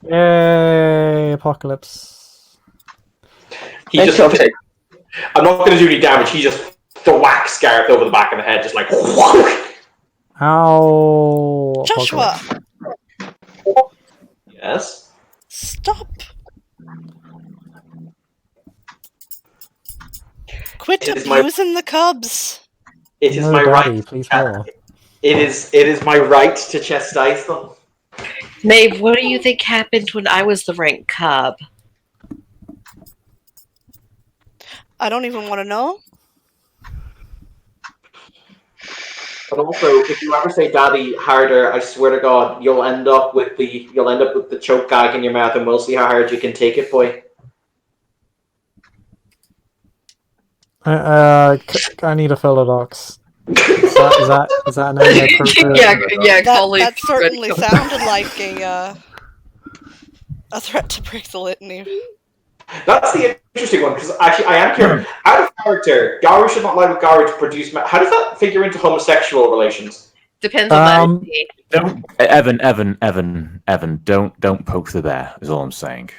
Yay, Apocalypse. He Thank just, you, I'll take. I'm not going to do any damage. He just thwacks Gareth over the back of the head, just like. Ow. Joshua, Apocalypse. Yes. stop! Quit It is my- abusing the cubs. It is No, my Daddy, right. please more. It is my right to chastise them. Maeve, what do you think happened when I was the rank cub? I don't even want to know. But also, if you ever say "Daddy" harder, I swear to God, you'll end up with the choke gag in your mouth, and we'll see how hard you can take it, boy. I need a Philodox. Is that an inappropriate? That certainly sounded like a threat to break the litany. That's the interesting one, because actually I am curious. Out of character, Garu should not lie with Garu to produce. How does that figure into homosexual relations? Depends on the Don't, Evan, don't poke the bear. Is all I'm saying.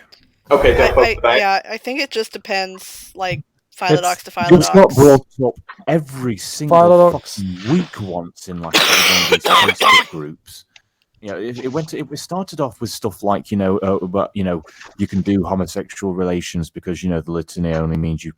Okay, don't poke the bear. Yeah, I think it just depends, like, Philodox to It's not Philodox. brought up every single Philodox. fucking week once in like one of these Facebook groups. You know, it started off with stuff like, but you can do homosexual relations because the litany only means you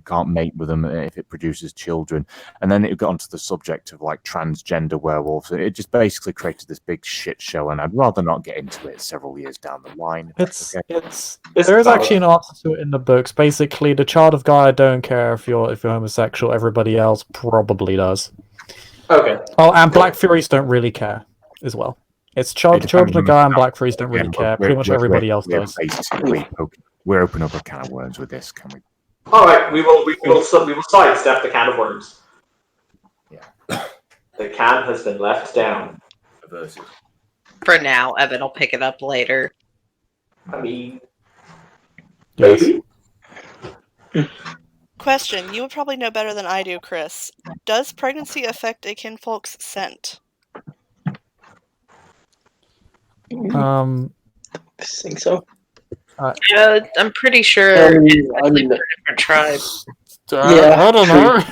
can't mate with them if it produces children, and then it got onto the subject of like transgender werewolves. It just basically created this big shit show, and I'd rather not get into it several years down the line. There is actually an answer to it in the books. Basically, the child of God don't care if you're homosexual. Everybody else probably does. Okay. Oh, and Black Furies don't really care as well. It's children of God and Black Furies don't really care. Pretty much everybody else does. We're opening up a can of worms with this, can we? All right, we will sidestep the can of worms. Yeah. The can has been left down. Averted. For now, Evan will pick it up later. I mean, Yes. maybe. Question, you would probably know better than I do, Chris. Does pregnancy affect a kinfolk's scent? I think so. I'm pretty sure it's actually for different tribes. Yeah, I don't know.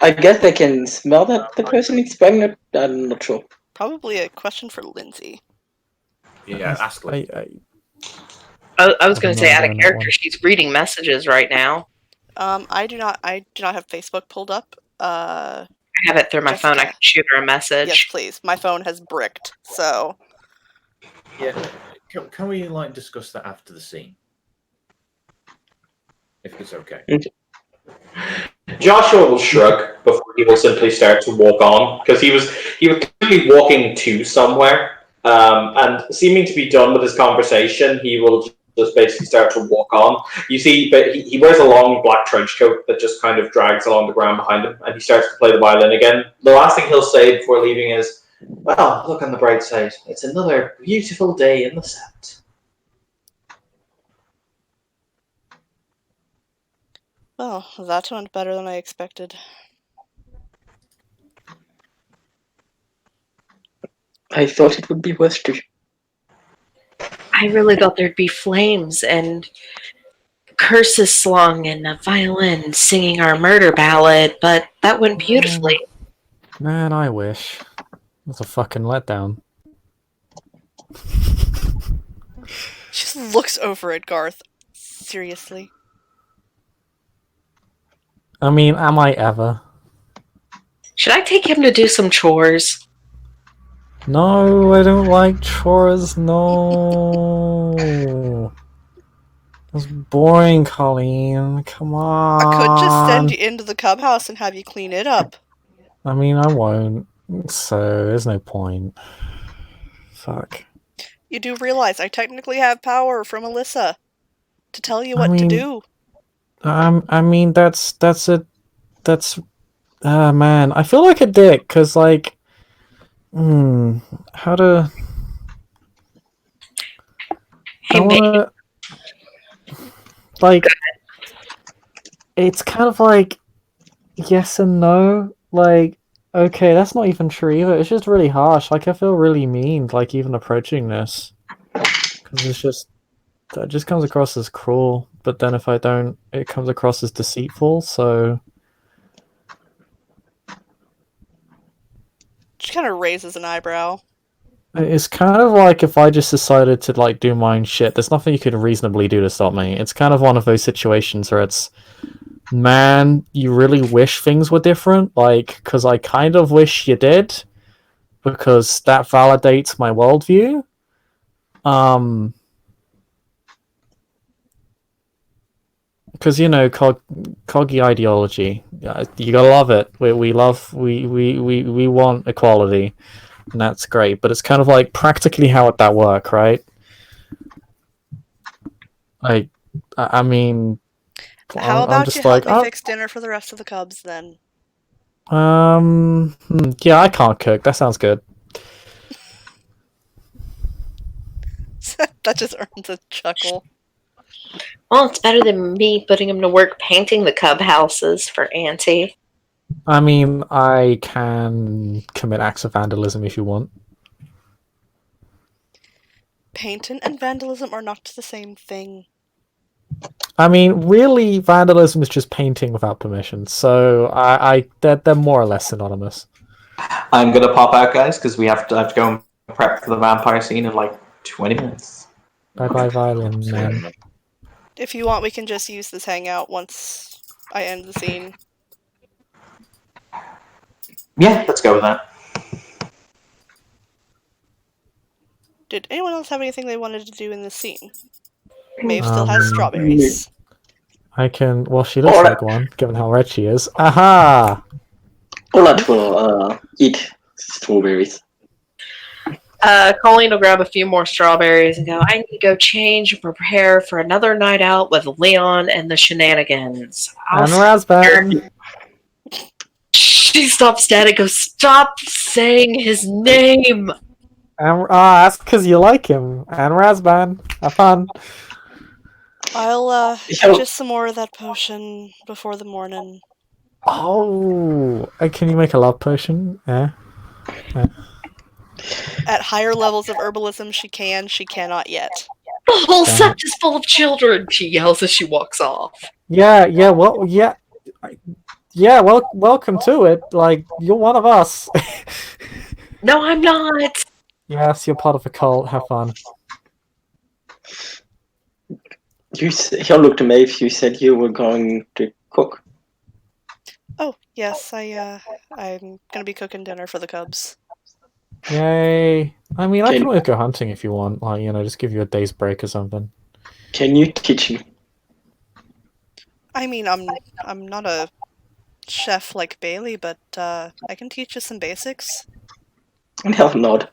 I guess they can smell that the person is pregnant. I'm not sure. Probably a question for Lindsay. Yeah, ask I was going to say, out of character, she's reading messages right now. I do not have Facebook pulled up. I have it through my phone. I can shoot her a message. Yes, please. My phone has bricked, so. Yeah. Can we discuss that after the scene? If it's okay. Joshua will shrug before he will simply start to walk on, because he was clearly walking to somewhere, and seeming to be done with his conversation, he will just basically start to walk on. You see, but he wears a long black trench coat that just kind of drags along the ground behind him, and he starts to play the violin again. The last thing he'll say before leaving is, "Well, look on the bright side. It's another beautiful day in the Sept." Well, that went better than I expected. I thought it would be worse too. I really thought there'd be flames and curses slung and a violin singing our murder ballad, but that went beautifully. Man, I wish. That's a fucking letdown. She just looks over at Garth. Seriously. I mean, am I ever? Should I take him to do some chores? No, I don't like chores. No. That's boring, Colleen. Come on. I could just send you into the cub house and have you clean it up. I mean, I won't. So, there's no point. Fuck. You do realize I technically have power from Alyssa to tell you what to do. I mean, that's Man, I feel like a dick because like, how to? Hey, I want to like. It's kind of like yes and no. Like, okay, that's not even true either. It's just really harsh. Like, I feel really mean. Like, even approaching this because it's just that just comes across as cruel. But then if I don't, it comes across as deceitful. So She kind of raises an eyebrow. it's kind of like if I just decided to like do my own shit. There's nothing you could reasonably do to stop me. It's kind of one of those situations where it's, man, you really wish things were different. Like, because I kind of wish you did, because that validates my worldview. Because coggy ideology, you gotta love it. We want equality, and that's great. But it's kind of like practically how would that work, right? Like, I mean, How I'm about you just help like, me fix dinner for the rest of the cubs then? yeah, I can't cook. That sounds good. That just earns a chuckle. Well, it's better than me putting him to work painting the cub houses for Auntie. I mean, I can commit acts of vandalism if you want. Painting and vandalism are not the same thing. I mean, really, vandalism is just painting without permission. So they're more or less synonymous. I'm gonna pop out, guys, because I have to go and prep for the vampire scene in like 20 minutes. Bye bye, violin man. If you want, we can just use this hangout once I end the scene. Yeah, let's go with that. Did anyone else have anything they wanted to do in this scene? Maeve still has Um, strawberries. I can. Well, she looks Alright. like one, given how red she is. Aha! Olat will eat strawberries. Colleen will grab a few more strawberries and go, I need to go change and prepare for another night out with Leon and the shenanigans. And Razban. She stops dead and goes, stop saying his name! And that's because you like him. And Razban. Have fun. I'll So- just some more of that potion before the morning. Oh, can you make a love potion? Yeah. At higher levels of herbalism, she can. She cannot yet. The whole Damn set is full of children, she yells as she walks off. Yeah. Well, yeah. Yeah. Well, welcome to it. Like, you're one of us. No, I'm not! Yes, you're part of a cult. Have fun. You looked to Maeve. You said you were going to cook. Oh, yes, I'm gonna be cooking dinner for the cubs. Yay. I mean, I Can- can always go hunting if you want. Like, just give you a day's break or something. Can you teach me? I mean, I'm not a chef like Bailey, but I can teach you some basics. And he'll nod.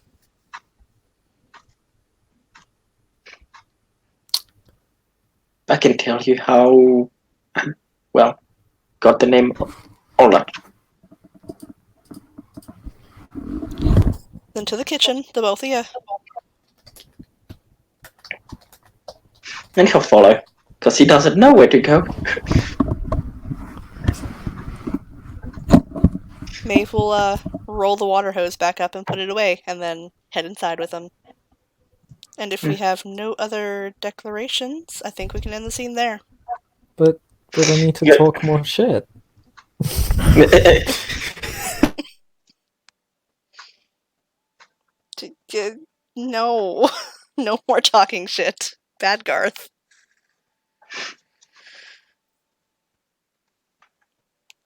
I can tell you how I, got the name Olat. Then to the kitchen, the both of you. And he'll follow, because he doesn't know where to go. Maeve will roll the water hose back up and put it away, and then head inside with him. And if we have no other declarations, I think we can end the scene there. But I need to Yeah. talk more shit. No. No more talking shit. Bad Garth.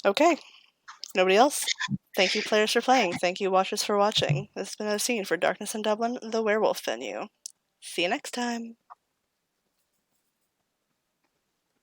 Okay. Nobody else? Thank you, players, for playing. Thank you, watchers, for watching. This has been a scene for Darkness in Dublin, the werewolf venue. See you next time.